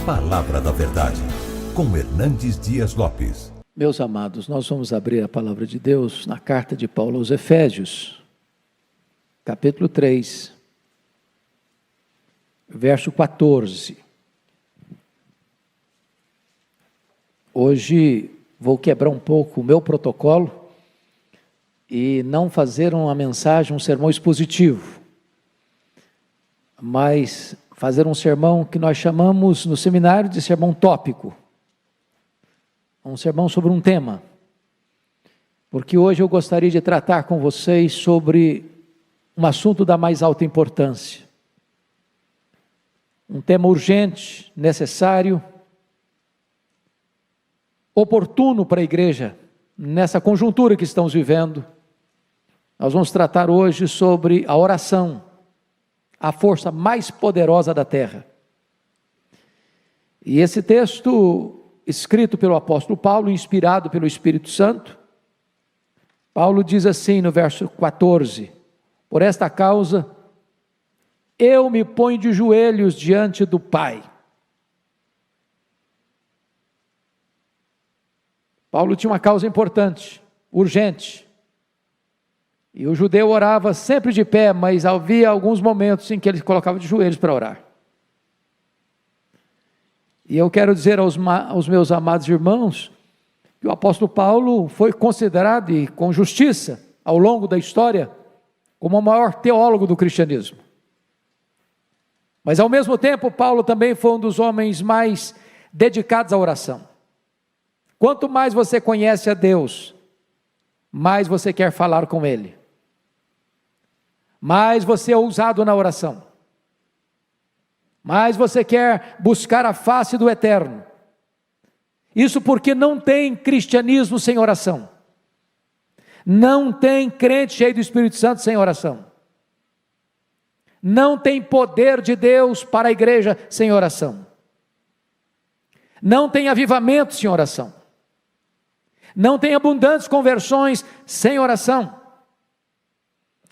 Palavra da Verdade, com Hernandes Dias Lopes. Meus amados, nós vamos abrir a palavra de Deus na carta de Paulo aos Efésios, capítulo 3, verso 14. Hoje vou quebrar um pouco o meu protocolo e não fazer uma mensagem, um sermão expositivo, mas fazer um sermão que nós chamamos no seminário de sermão tópico. Um sermão sobre um tema, porque hoje eu gostaria de tratar com vocês sobre um assunto da mais alta importância, um tema urgente, necessário, oportuno para a igreja, nessa conjuntura que estamos vivendo. Nós vamos tratar hoje sobre a oração, a força mais poderosa da terra. E esse texto, escrito pelo apóstolo Paulo, inspirado pelo Espírito Santo, Paulo diz assim no verso 14: por esta causa, eu me ponho de joelhos diante do Pai. Paulo tinha uma causa importante, urgente, e o judeu orava sempre de pé, mas havia alguns momentos em que ele colocava de joelhos para orar. E eu quero dizer aos meus amados irmãos, que o apóstolo Paulo foi considerado, e com justiça, ao longo da história, como o maior teólogo do cristianismo. Mas ao mesmo tempo, Paulo também foi um dos homens mais dedicados à oração. Quanto mais você conhece a Deus, mais você quer falar com Ele, mais você é ousado na oração, mais você quer buscar a face do Eterno. Isso porque não tem cristianismo sem oração, não tem crente cheio do Espírito Santo sem oração, não tem poder de Deus para a igreja sem oração, não tem avivamento sem oração, não tem abundantes conversões sem oração,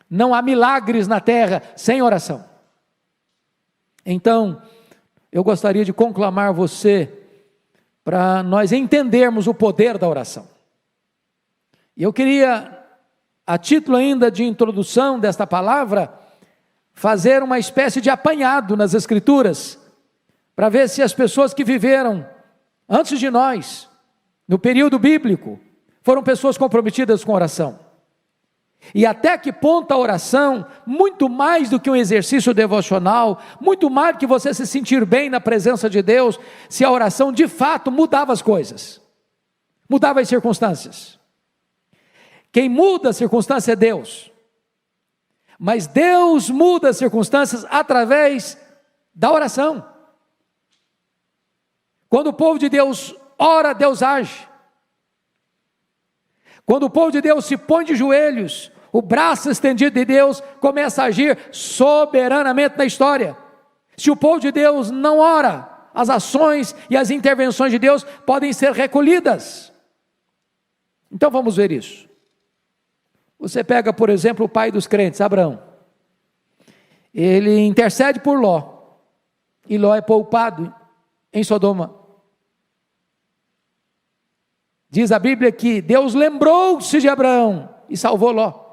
não há milagres na terra sem oração. Então, eu gostaria de conclamar você para nós entendermos o poder da oração. E eu queria, a título ainda de introdução desta palavra, fazer uma espécie de apanhado nas Escrituras, para ver se as pessoas que viveram antes de nós, no período bíblico, foram pessoas comprometidas com oração. E até que ponto a oração, muito mais do que um exercício devocional, muito mais do que você se sentir bem na presença de Deus, se a oração de fato mudava as coisas, mudava as circunstâncias. Quem muda a circunstância é Deus, mas Deus muda as circunstâncias através da oração. Quando o povo de Deus ora, Deus age. Quando o povo de Deus se põe de joelhos, o braço estendido de Deus começa a agir soberanamente na história. Se o povo de Deus não ora, as ações e as intervenções de Deus podem ser recolhidas. Então vamos ver isso. Você pega, por exemplo, o pai dos crentes, Abraão. Ele intercede por Ló, e Ló é poupado em Sodoma. Diz a Bíblia que Deus lembrou-se de Abraão e salvou Ló.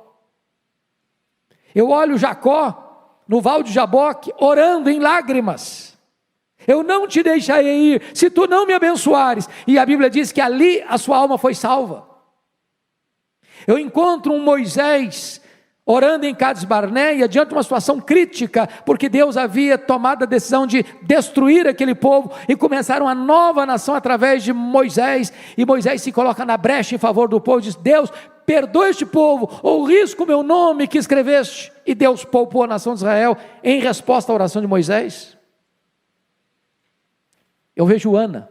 Eu olho Jacó no Val de Jaboque orando em lágrimas: eu não te deixarei ir se tu não me abençoares. E a Bíblia diz que ali a sua alma foi salva. Eu encontro um Moisés orando em Cades Barneia diante de uma situação crítica, porque Deus havia tomado a decisão de destruir aquele povo e começar uma nova nação através de Moisés, e Moisés se coloca na brecha em favor do povo e diz: Deus, perdoa este povo, ou risco o meu nome que escreveste. E Deus poupou a nação de Israel em resposta à oração de Moisés. Eu vejo Ana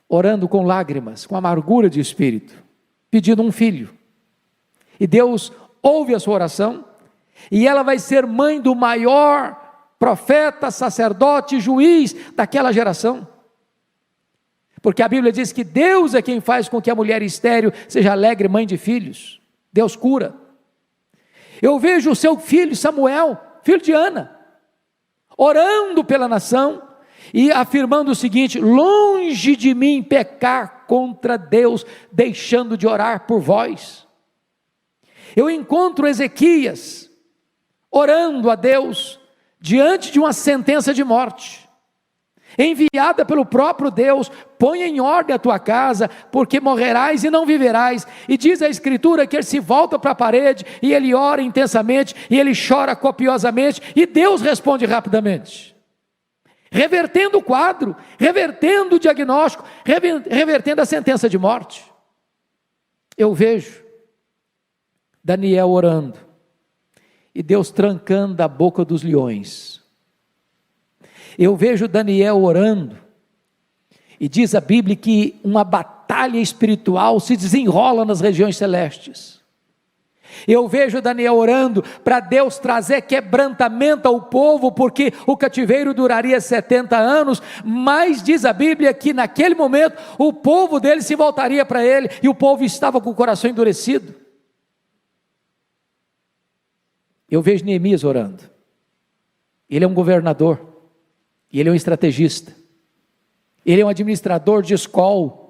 orando com lágrimas, com amargura de espírito, pedindo um filho, e Deus ouve a sua oração, e ela vai ser mãe do maior profeta, sacerdote, juiz daquela geração, porque a Bíblia diz que Deus é quem faz com que a mulher estéril seja alegre mãe de filhos. Deus cura. Eu vejo o seu filho Samuel, filho de Ana, orando pela nação, e afirmando o seguinte: longe de mim pecar contra Deus, deixando de orar por vós. Eu encontro Ezequias orando a Deus diante de uma sentença de morte, enviada pelo próprio Deus: põe em ordem a tua casa, porque morrerás e não viverás. E diz a Escritura que ele se volta para a parede, e ele ora intensamente, e ele chora copiosamente, e Deus responde rapidamente, revertendo o quadro, revertendo o diagnóstico, revertendo a sentença de morte. Eu vejo Daniel orando, e Deus trancando a boca dos leões. Eu vejo Daniel orando, e diz a Bíblia que uma batalha espiritual se desenrola nas regiões celestes. Eu vejo Daniel orando para Deus trazer quebrantamento ao povo, porque o cativeiro duraria 70 anos, mas diz a Bíblia que naquele momento o povo dele se voltaria para ele, e o povo estava com o coração endurecido. Eu vejo Neemias orando. Ele é um governador, e ele é um estrategista, ele é um administrador de escola.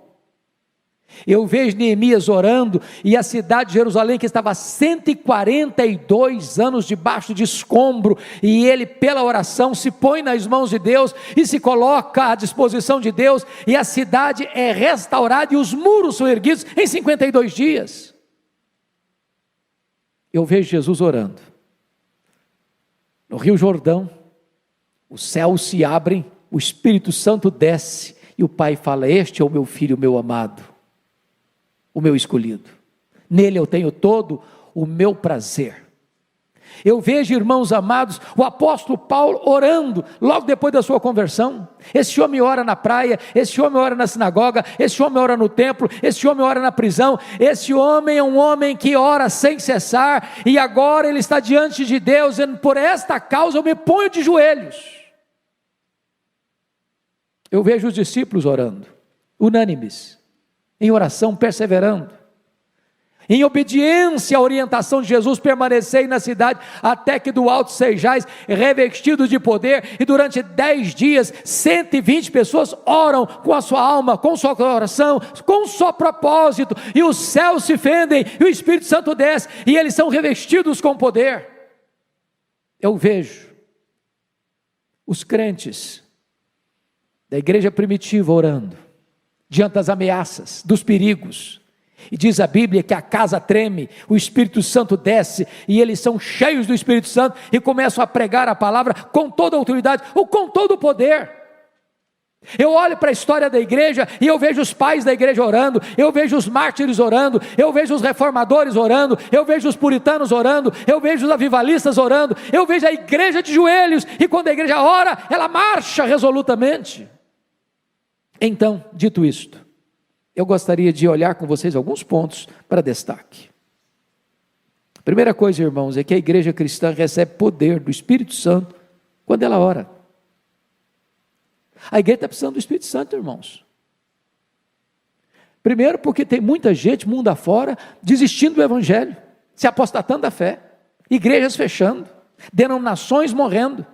Eu vejo Neemias orando, e a cidade de Jerusalém, que estava há 142 anos debaixo de escombro, e ele pela oração se põe nas mãos de Deus, e se coloca à disposição de Deus, e a cidade é restaurada, e os muros são erguidos em 52 dias. Eu vejo Jesus orando, no Rio Jordão, os céus se abrem, o Espírito Santo desce, e o Pai fala: este é o meu filho, o meu amado, o meu escolhido, nele eu tenho todo o meu prazer. Eu vejo, irmãos amados, o apóstolo Paulo orando, logo depois da sua conversão. Esse homem ora na praia, esse homem ora na sinagoga, esse homem ora no templo, esse homem ora na prisão. Esse homem é um homem que ora sem cessar, e agora ele está diante de Deus, dizendo: por esta causa eu me ponho de joelhos. Eu vejo os discípulos orando, unânimes, em oração, perseverando, em obediência à orientação de Jesus: permanecei na cidade, até que do alto sejais revestidos de poder. E durante 10 dias, 120 pessoas oram com a sua alma, com o seu coração, com o seu propósito, e os céus se fendem, e o Espírito Santo desce, e eles são revestidos com poder. Eu vejo os crentes da igreja primitiva orando, diante das ameaças, dos perigos, e diz a Bíblia que a casa treme, o Espírito Santo desce, e eles são cheios do Espírito Santo, e começam a pregar a palavra com toda a autoridade, ou com todo o poder. Eu olho para a história da igreja, e eu vejo os pais da igreja orando, eu vejo os mártires orando, eu vejo os reformadores orando, eu vejo os puritanos orando, eu vejo os avivalistas orando, eu vejo a igreja de joelhos, e quando a igreja ora, ela marcha resolutamente. Então, dito isto, eu gostaria de olhar com vocês alguns pontos para destaque. A primeira coisa, irmãos, é que a igreja cristã recebe poder do Espírito Santo quando ela ora. A igreja está precisando do Espírito Santo, irmãos. Primeiro porque tem muita gente, mundo afora, desistindo do Evangelho, se apostatando da fé, igrejas fechando, denominações morrendo,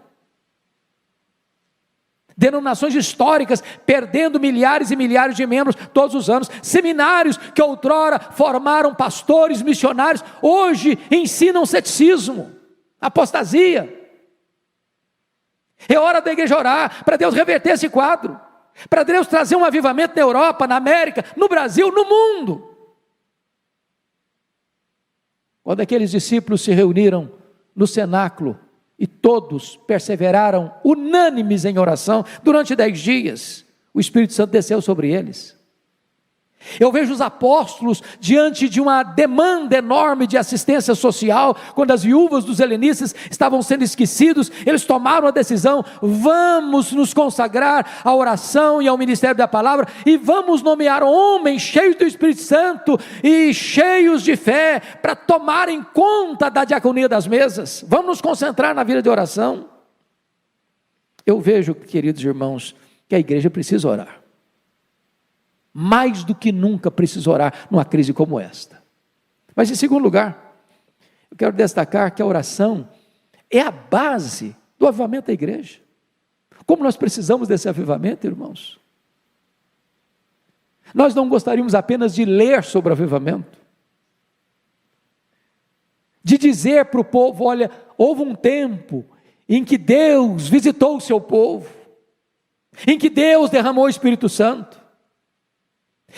denominações históricas perdendo milhares e milhares de membros todos os anos, seminários que outrora formaram pastores, missionários, hoje ensinam ceticismo, apostasia. É hora da igreja orar, para Deus reverter esse quadro, para Deus trazer um avivamento na Europa, na América, no Brasil, no mundo. Quando aqueles discípulos se reuniram no cenáculo, e todos perseveraram unânimes em oração, durante 10 dias, o Espírito Santo desceu sobre eles. Eu vejo os apóstolos diante de uma demanda enorme de assistência social, quando as viúvas dos helenistas estavam sendo esquecidos, eles tomaram a decisão: vamos nos consagrar à oração e ao ministério da palavra, e vamos nomear homens cheios do Espírito Santo e cheios de fé, para tomarem conta da diaconia das mesas. Vamos nos concentrar na vida de oração. Eu vejo, queridos irmãos, que a igreja precisa orar. Mais do que nunca precisa orar numa crise como esta. Mas em segundo lugar, eu quero destacar que a oração é a base do avivamento da igreja. Como nós precisamos desse avivamento, irmãos. Nós não gostaríamos apenas de ler sobre o avivamento, de dizer para o povo: olha, houve um tempo em que Deus visitou o seu povo, em que Deus derramou o Espírito Santo.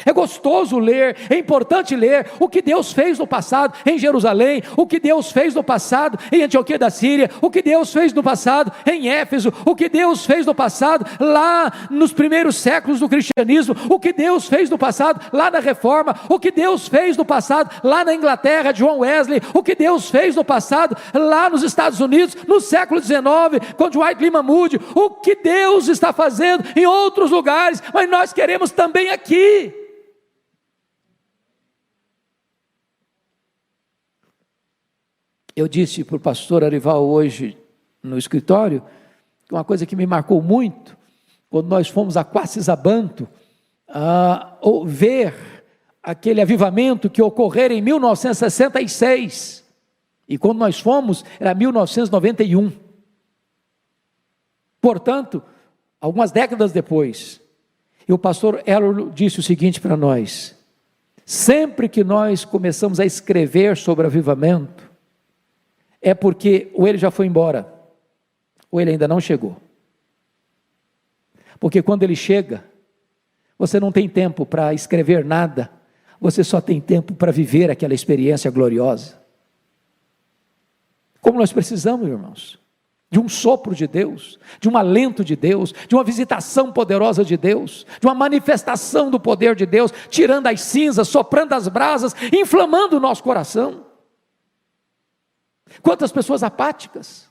É gostoso ler, é importante ler o que Deus fez no passado em Jerusalém, o que Deus fez no passado em Antioquia da Síria, o que Deus fez no passado em Éfeso, o que Deus fez no passado lá nos primeiros séculos do cristianismo, o que Deus fez no passado lá na Reforma, o que Deus fez no passado lá na Inglaterra de John Wesley, o que Deus fez no passado lá nos Estados Unidos no século XIX com Dwight Lyman Moody, o que Deus está fazendo em outros lugares, mas nós queremos também aqui. Eu disse para o pastor Arival hoje no escritório, uma coisa que me marcou muito, quando nós fomos a Quacisabanto, ver aquele avivamento que ocorreu em 1966, e quando nós fomos, era 1991, portanto, algumas décadas depois, e o pastor Elor disse o seguinte para nós: sempre que nós começamos a escrever sobre avivamento, é porque ou ele já foi embora, ou ele ainda não chegou. Porque quando ele chega, você não tem tempo para escrever nada, você só tem tempo para viver aquela experiência gloriosa. Como nós precisamos, irmãos, de um sopro de Deus, de um alento de Deus, de uma visitação poderosa de Deus, de uma manifestação do poder de Deus, tirando as cinzas, soprando as brasas, inflamando o nosso coração. Quantas pessoas apáticas,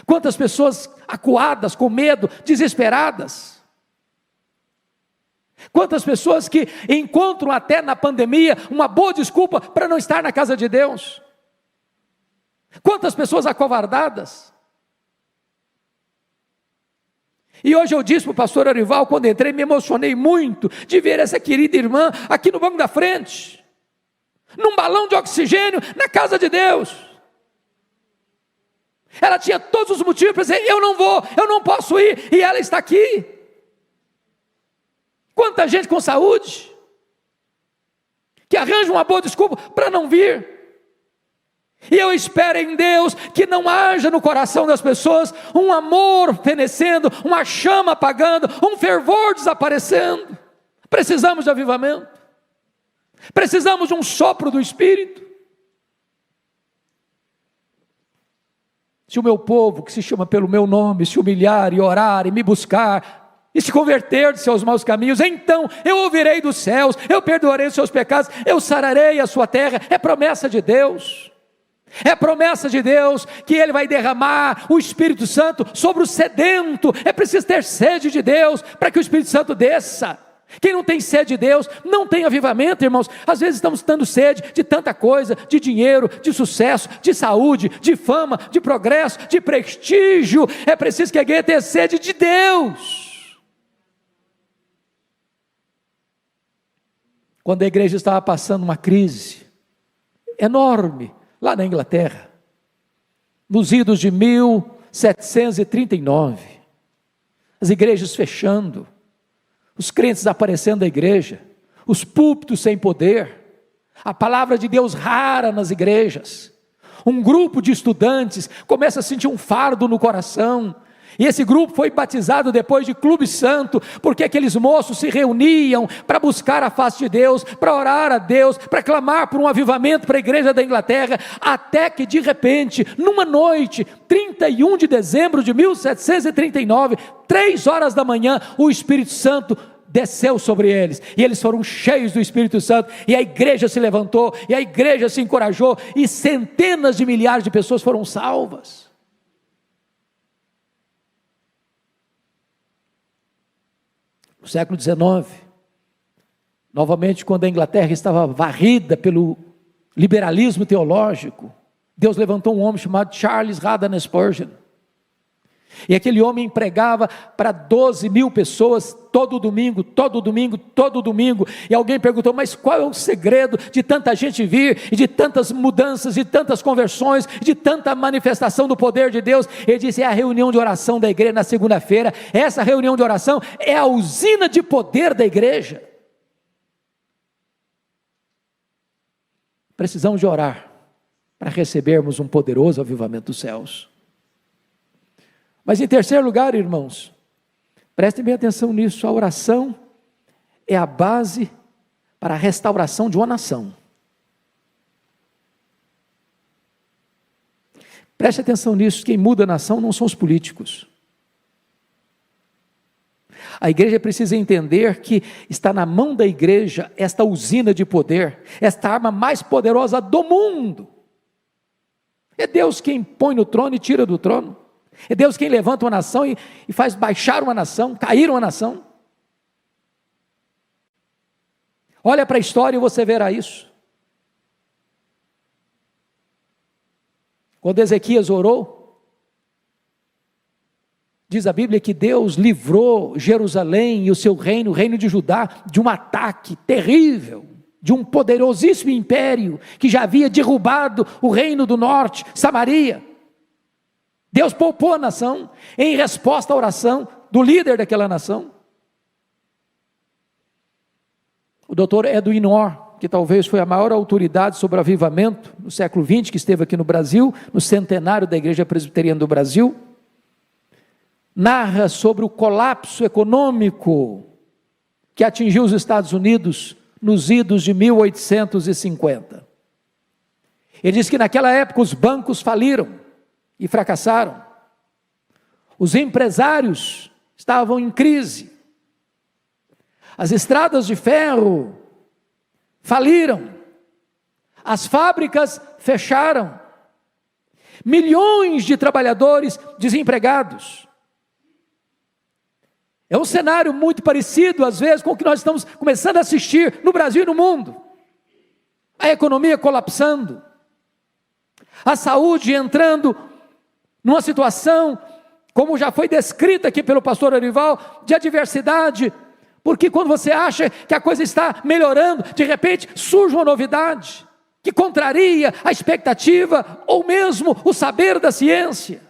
quantas pessoas acuadas, com medo, desesperadas, quantas pessoas que encontram até na pandemia uma boa desculpa para não estar na casa de Deus, quantas pessoas acovardadas. E hoje eu disse para o pastor Arival, quando entrei, me emocionei muito de ver essa querida irmã aqui no banco da frente, num balão de oxigênio, na casa de Deus. Ela tinha todos os motivos para dizer: eu não vou, eu não posso ir, e ela está aqui. Quanta gente com saúde, que arranja uma boa desculpa para não vir. E eu espero em Deus que não haja no coração das pessoas um amor fenecendo, uma chama apagando, um fervor desaparecendo. Precisamos de avivamento, precisamos de um sopro do Espírito. Se o meu povo, que se chama pelo meu nome, se humilhar e orar e me buscar, e se converter de seus maus caminhos, então eu ouvirei dos céus, eu perdoarei os seus pecados, eu sararei a sua terra. É promessa de Deus, é promessa de Deus, que Ele vai derramar o Espírito Santo sobre o sedento. É preciso ter sede de Deus, para que o Espírito Santo desça. Quem não tem sede de Deus, não tem avivamento, irmãos. Às vezes estamos dando sede de tanta coisa, de dinheiro, de sucesso, de saúde, de fama, de progresso, de prestígio. É preciso que a igreja tenha sede de Deus. Quando a igreja estava passando uma crise enorme, lá na Inglaterra, nos idos de 1739, as igrejas fechando, os crentes desaparecendo da igreja, os púlpitos sem poder, a palavra de Deus rara nas igrejas, um grupo de estudantes começa a sentir um fardo no coração, e esse grupo foi batizado depois de Clube Santo, porque aqueles moços se reuniam para buscar a face de Deus, para orar a Deus, para clamar por um avivamento para a igreja da Inglaterra, até que de repente, numa noite, 31 de dezembro de 1739, 3 horas da manhã, o Espírito Santo desceu sobre eles, e eles foram cheios do Espírito Santo, e a igreja se levantou, e a igreja se encorajou, e centenas de milhares de pessoas foram salvas. No século XIX, novamente, quando a Inglaterra estava varrida pelo liberalismo teológico, Deus levantou um homem chamado Charles Haddon Spurgeon, E aquele homem pregava para 12 mil pessoas todo domingo, todo domingo, todo domingo. E alguém perguntou: mas qual é o segredo de tanta gente vir, e de tantas mudanças, de tantas conversões, de tanta manifestação do poder de Deus? Ele disse: é a reunião de oração da igreja na segunda-feira. Essa reunião de oração é a usina de poder da igreja. Precisamos de orar para recebermos um poderoso avivamento dos céus. Mas em terceiro lugar, irmãos, prestem bem atenção nisso, a oração é a base para a restauração de uma nação. Preste atenção nisso, quem muda a nação não são os políticos. A igreja precisa entender que está na mão da igreja esta usina de poder, esta arma mais poderosa do mundo. É Deus quem põe no trono e tira do trono. É Deus quem levanta uma nação e faz baixar uma nação, cair uma nação. Olha para a história e você verá isso. Quando Ezequias orou, diz a Bíblia que Deus livrou Jerusalém e o seu reino, o reino de Judá, de um ataque terrível, de um poderosíssimo império, que já havia derrubado o reino do norte, Samaria. Deus poupou a nação, em resposta à oração do líder daquela nação. O doutor Edwin Orr, que talvez foi a maior autoridade sobre o avivamento no século XX, que esteve aqui no Brasil, no centenário da Igreja Presbiteriana do Brasil, narra sobre o colapso econômico que atingiu os Estados Unidos nos idos de 1850. Ele diz que naquela época os bancos faliram e fracassaram. Os empresários estavam em crise. As estradas de ferro faliram. As fábricas fecharam. Milhões de trabalhadores desempregados. É um cenário muito parecido, às vezes, com o que nós estamos começando a assistir no Brasil e no mundo. A economia colapsando. A saúde entrando numa situação, como já foi descrita aqui pelo pastor Arival, de adversidade, porque quando você acha que a coisa está melhorando, de repente surge uma novidade, que contraria a expectativa, ou mesmo o saber da ciência,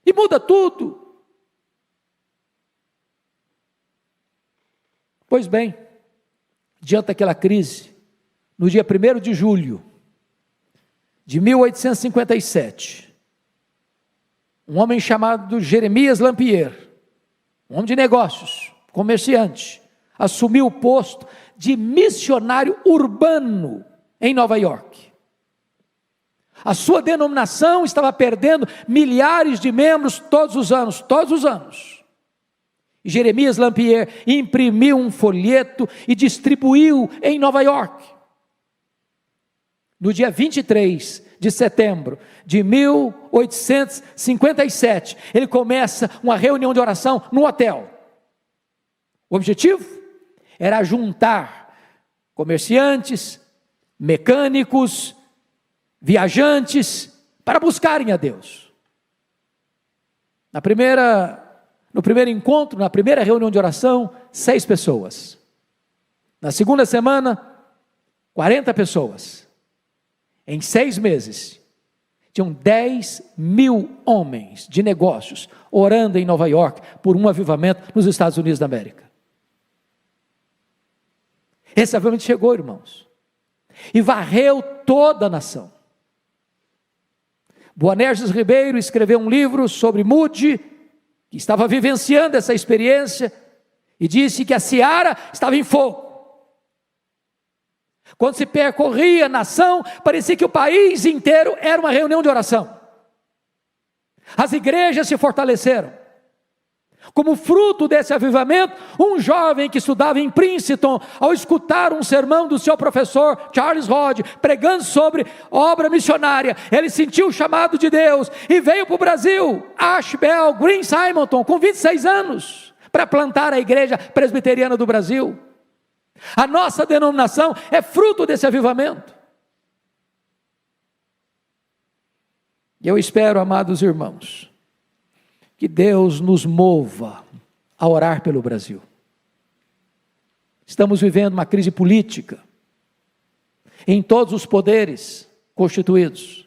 e muda tudo. Pois bem, diante daquela crise, no dia 1º de julho de 1857, um homem chamado Jeremias Lampier, um homem de negócios, comerciante, assumiu o posto de missionário urbano em Nova York. A sua denominação estava perdendo milhares de membros todos os anos. E Jeremias Lampier imprimiu um folheto e distribuiu em Nova York. No dia 23 de setembro de 1857, ele começa uma reunião de oração no hotel. O objetivo era juntar comerciantes, mecânicos, viajantes, para buscarem a Deus. No primeiro encontro, na primeira reunião de oração, 6 pessoas. Na segunda semana, 40 pessoas. Em 6 meses, tinham 10 mil homens de negócios orando em Nova York por um avivamento nos Estados Unidos da América. Esse avivamento chegou, irmãos, e varreu toda a nação. Boanerges Ribeiro escreveu um livro sobre Moody, que estava vivenciando essa experiência, e disse que a seara estava em fogo. Quando se percorria a nação, parecia que o país inteiro era uma reunião de oração. As igrejas se fortaleceram. Como fruto desse avivamento, um jovem que estudava em Princeton, ao escutar um sermão do seu professor Charles Hodge, pregando sobre obra missionária, ele sentiu o chamado de Deus e veio para o Brasil, Ashbel Green Simonton, com 26 anos, para plantar a igreja presbiteriana do Brasil. A nossa denominação é fruto desse avivamento. E eu espero, amados irmãos, que Deus nos mova a orar pelo Brasil. Estamos vivendo uma crise política em todos os poderes constituídos,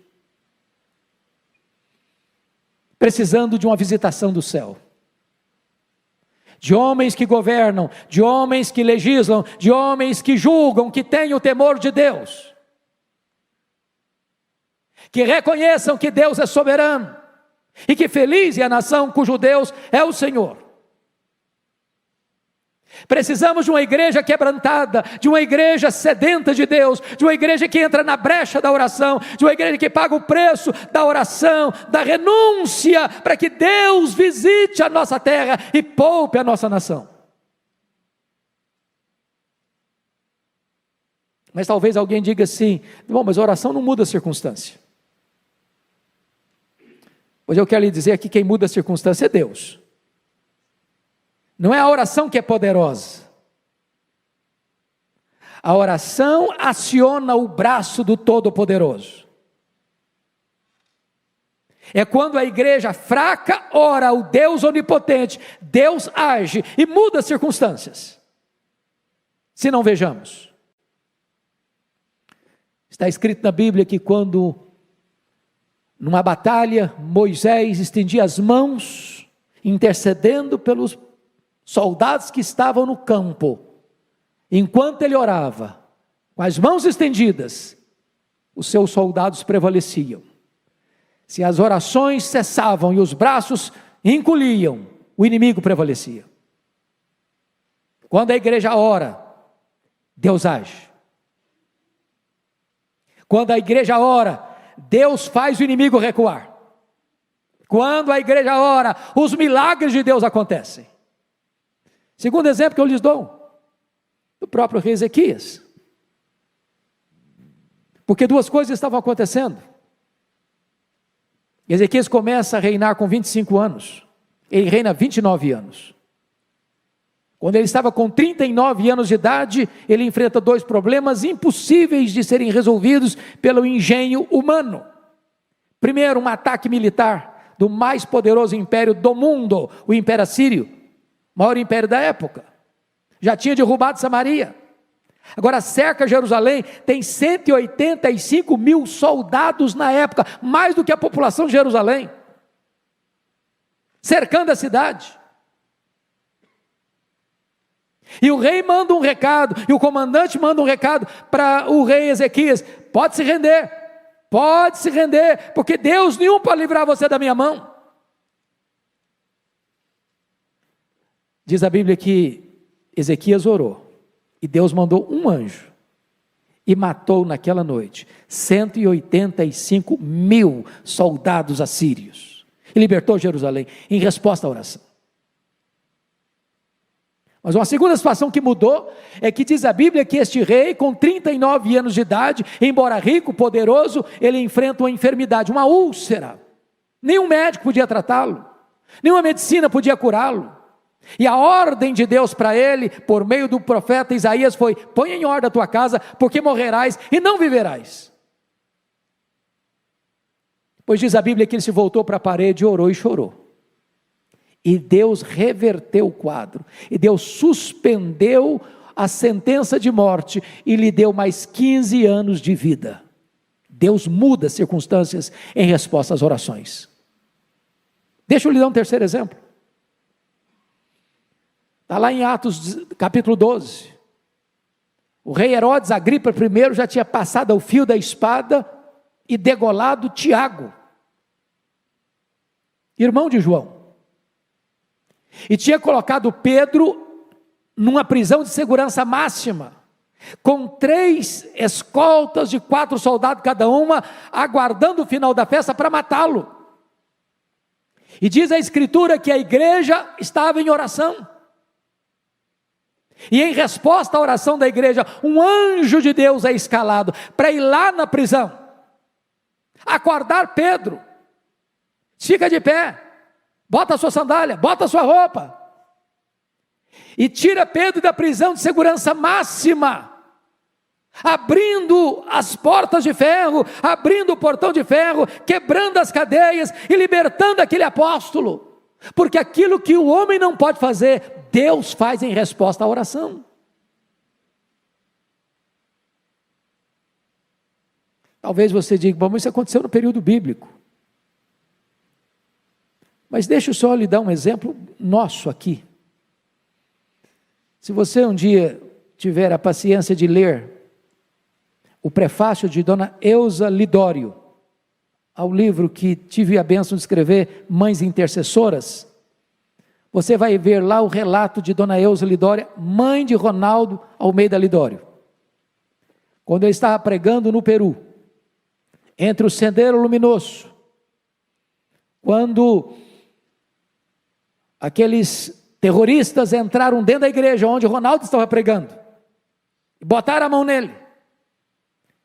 precisando de uma visitação do céu, de homens que governam, de homens que legislam, de homens que julgam, que têm o temor de Deus, que reconheçam que Deus é soberano, e que feliz é a nação cujo Deus é o Senhor. Precisamos de uma igreja quebrantada, de uma igreja sedenta de Deus, de uma igreja que entra na brecha da oração, de uma igreja que paga o preço da oração, da renúncia, para que Deus visite a nossa terra e poupe a nossa nação. Mas talvez alguém diga assim: bom, mas a oração não muda a circunstância. Pois eu quero lhe dizer que quem muda a circunstância é Deus. Não é a oração que é poderosa. A oração aciona o braço do Todo-Poderoso. É quando a igreja fraca ora ao Deus onipotente, Deus age e muda as circunstâncias. Se não vejamos. Está escrito na Bíblia que quando, numa batalha, Moisés estendia as mãos, intercedendo pelos soldados que estavam no campo, enquanto ele orava, com as mãos estendidas, os seus soldados prevaleciam. Se as orações cessavam e os braços encolhiam, o inimigo prevalecia. Quando a igreja ora, Deus age. Quando a igreja ora, Deus faz o inimigo recuar. Quando a igreja ora, os milagres de Deus acontecem. Segundo exemplo que eu lhes dou, do próprio rei Ezequias. Porque duas coisas estavam acontecendo. Ezequias começa a reinar com 25 anos. Ele reina 29 anos. Quando ele estava com 39 anos de idade, ele enfrenta dois problemas impossíveis de serem resolvidos pelo engenho humano. Primeiro, um ataque militar do mais poderoso império do mundo, o Império Assírio, maior império da época. Já tinha derrubado Samaria. Agora cerca Jerusalém, tem 185 mil soldados na época, mais do que a população de Jerusalém, cercando a cidade. E o rei manda um recado, e o comandante manda um recado para o rei Ezequias: pode se render, porque Deus nenhum pode livrar você da minha mão. Diz a Bíblia que Ezequias orou, e Deus mandou um anjo, e matou naquela noite 185 mil soldados assírios, e libertou Jerusalém, em resposta à oração. Mas uma segunda situação que mudou, é que diz a Bíblia que este rei, com 39 anos de idade, embora rico, poderoso, ele enfrenta uma enfermidade, uma úlcera. Nenhum médico podia tratá-lo, nenhuma medicina podia curá-lo. E a ordem de Deus para ele, por meio do profeta Isaías, foi: põe em ordem a tua casa, porque morrerás e não viverás. Pois diz a Bíblia que ele se voltou para a parede, orou e chorou. E Deus reverteu o quadro, e Deus suspendeu a sentença de morte, e lhe deu mais 15 anos de vida. Deus muda as circunstâncias em resposta às orações. Deixa eu lhe dar um terceiro exemplo. Está lá em Atos capítulo 12. O rei Herodes Agripa I já tinha passado o fio da espada e degolado Tiago, irmão de João. E tinha colocado Pedro numa prisão de segurança máxima, com 3 escoltas de 4 soldados cada uma, aguardando o final da festa para matá-lo. E diz a Escritura que a igreja estava em oração. E em resposta à oração da igreja, um anjo de Deus é escalado para ir lá na prisão, acordar Pedro. Fica de pé, bota a sua sandália, bota a sua roupa, e tira Pedro da prisão de segurança máxima, abrindo as portas de ferro, abrindo o portão de ferro, quebrando as cadeias e libertando aquele apóstolo. porque aquilo que o homem não pode fazer, Deus faz em resposta à oração. Talvez você diga, bom, mas isso aconteceu no período bíblico. Mas deixa eu só lhe dar um exemplo nosso aqui. Se você um dia tiver a paciência de ler o prefácio de Dona Eusa Lidório, ao livro que tive a bênção de escrever, Mães Intercessoras, você vai ver lá o relato de Dona Eusa Lidório, mãe de Ronaldo Almeida Lidório. Quando ele estava pregando no Peru, entre o Sendero Luminoso, quando aqueles terroristas entraram dentro da igreja onde Ronaldo estava pregando, e botaram a mão nele,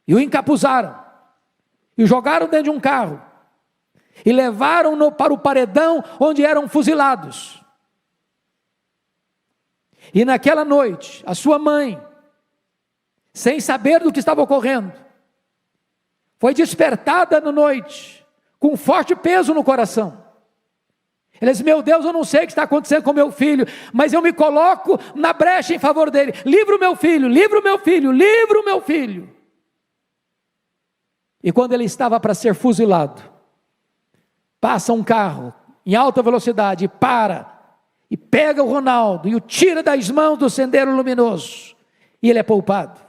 e o encapuzaram, e o jogaram dentro de um carro, e levaram-no para o paredão onde eram fuzilados. E naquela noite, a sua mãe, sem saber do que estava ocorrendo, foi despertada na noite, com um forte peso no coração. Ela disse, meu Deus, eu não sei o que está acontecendo com meu filho, mas eu me coloco na brecha em favor dele. Livra o meu filho, livra o meu filho, livra o meu filho. E quando ele estava para ser fuzilado, passa um carro em alta velocidade, e pega o Ronaldo, e o tira das mãos do Sendero Luminoso, e ele é poupado.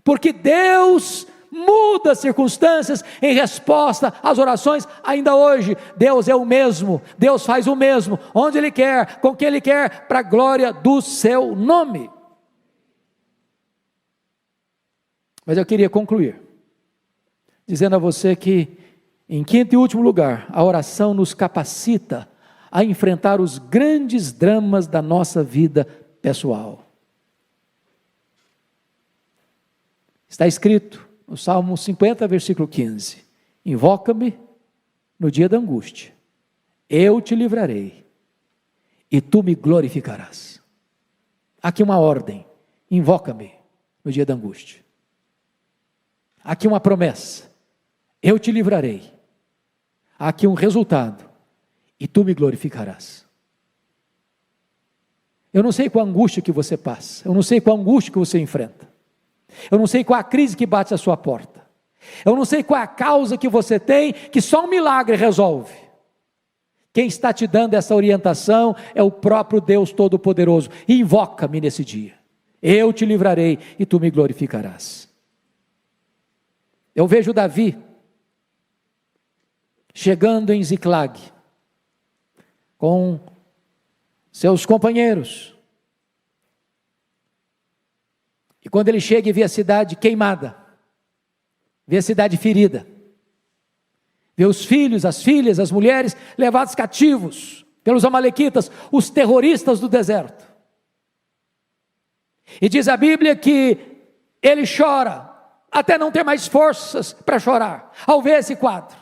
Porque Deus muda as circunstâncias em resposta às orações. Ainda hoje, Deus é o mesmo, Deus faz o mesmo, onde Ele quer, com quem Ele quer, para a glória do seu nome. Mas eu queria concluir, dizendo a você que, em quinto e último lugar, a oração nos capacita a enfrentar os grandes dramas da nossa vida pessoal. Está escrito no Salmo 50, versículo 15, invoca-me no dia da angústia, eu te livrarei, e tu me glorificarás. Aqui uma ordem, invoca-me no dia da angústia. Aqui uma promessa, eu te livrarei. Aqui um resultado, e tu me glorificarás. Eu não sei qual a angústia que você passa, eu não sei qual a angústia que você enfrenta, eu não sei qual a crise que bate à sua porta, eu não sei qual a causa que você tem, que só um milagre resolve. Quem está te dando essa orientação é o próprio Deus Todo-Poderoso. Invoca-me nesse dia, eu te livrarei e tu me glorificarás. Eu vejo Davi chegando em Ziclag, com seus companheiros, e quando ele chega e vê a cidade queimada, vê a cidade ferida, vê os filhos, as filhas, as mulheres levados cativos pelos amalequitas, os terroristas do deserto, e diz a Bíblia que ele chora, até não ter mais forças para chorar, ao ver esse quadro.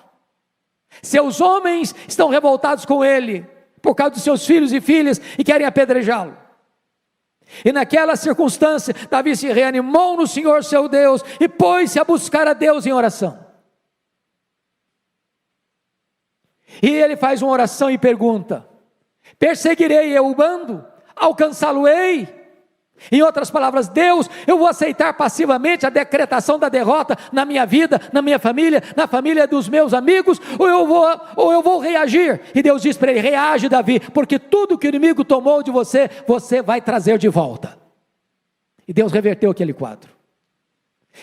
Seus homens estão revoltados com ele, por causa dos seus filhos e filhas, e querem apedrejá-lo. E naquela circunstância, Davi se reanimou no Senhor seu Deus, e pôs-se a buscar a Deus em oração. E ele faz uma oração e pergunta, perseguirei eu o bando? Alcançá-lo-ei? Em outras palavras, Deus, eu vou aceitar passivamente a decretação da derrota na minha vida, na minha família, na família dos meus amigos, ou eu vou reagir? E Deus diz para ele, reage Davi, porque tudo que o inimigo tomou de você, você vai trazer de volta. E Deus reverteu aquele quadro.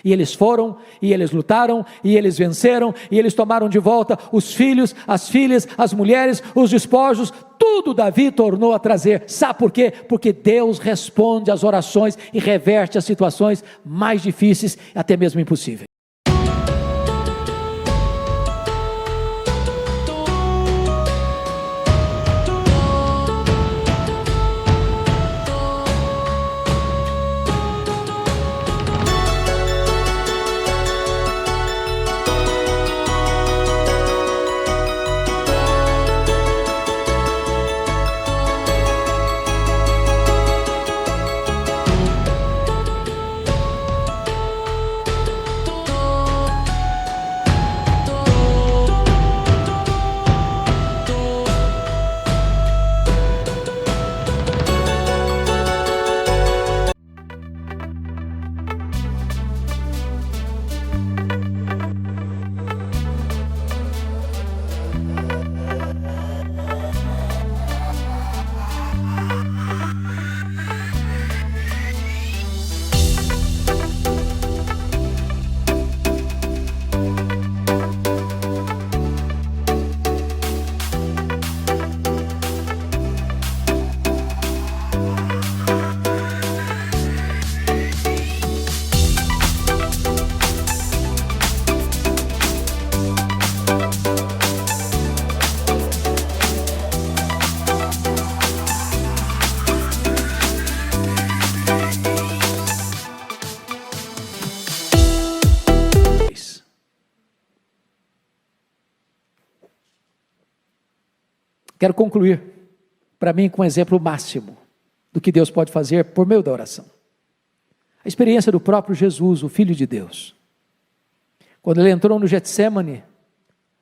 E eles foram, e eles lutaram, e eles venceram, e eles tomaram de volta os filhos, as filhas, as mulheres, os despojos, tudo Davi tornou a trazer. Sabe por quê? Porque Deus responde às orações e reverte as situações mais difíceis, até mesmo impossíveis. Quero concluir, para mim, com um exemplo máximo do que Deus pode fazer por meio da oração. A experiência do próprio Jesus, o Filho de Deus. Quando ele entrou no Getsêmani,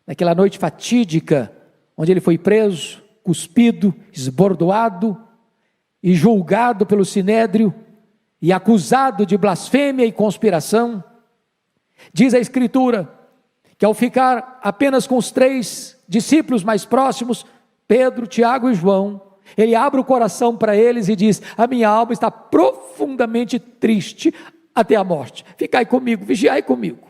naquela noite fatídica, onde ele foi preso, cuspido, esbordoado e julgado pelo Sinédrio e acusado de blasfêmia e conspiração, diz a Escritura que ao ficar apenas com os 3 discípulos mais próximos, Pedro, Tiago e João, ele abre o coração para eles e diz: a minha alma está profundamente triste até a morte, ficai comigo, vigiai comigo.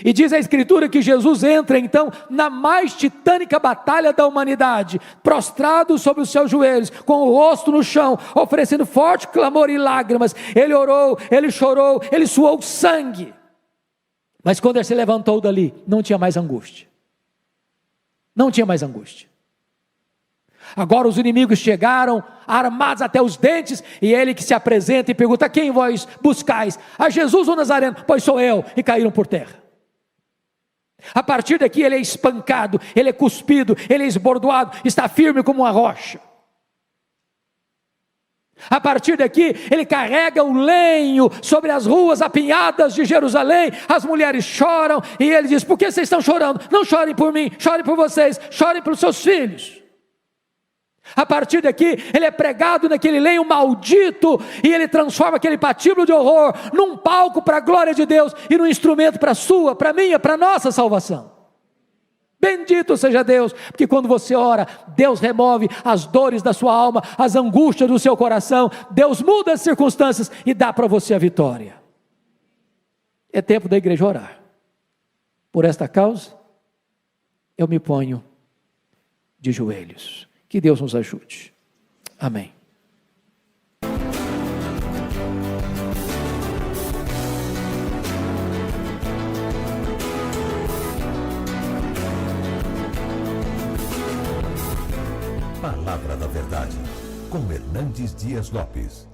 E diz a Escritura que Jesus entra então na mais titânica batalha da humanidade, prostrado sobre os seus joelhos, com o rosto no chão, oferecendo forte clamor e lágrimas. Ele orou, ele chorou, ele suou sangue. Mas quando ele se levantou dali, não tinha mais angústia. Não tinha mais angústia. Agora os inimigos chegaram, armados até os dentes, e ele que se apresenta e pergunta: quem vós buscais? A Jesus o Nazareno? Pois sou eu. E caíram por terra. A partir daqui ele é espancado, ele é cuspido, ele é esbordoado, está firme como uma rocha. A partir daqui ele carrega o lenho sobre as ruas apinhadas de Jerusalém, as mulheres choram, e ele diz: por que vocês estão chorando? Não chorem por mim, chorem por vocês, chorem pelos seus filhos. A partir daqui ele é pregado naquele lenho maldito, e ele transforma aquele patíbulo de horror num palco para a glória de Deus, e num instrumento para a sua, para a minha, para a nossa salvação. Bendito seja Deus, porque quando você ora, Deus remove as dores da sua alma, as angústias do seu coração, Deus muda as circunstâncias e dá para você a vitória. É tempo da igreja orar. Por esta causa, eu me ponho de joelhos. Que Deus nos ajude. Amém. Palavra da Verdade, com Hernandes Dias Lopes.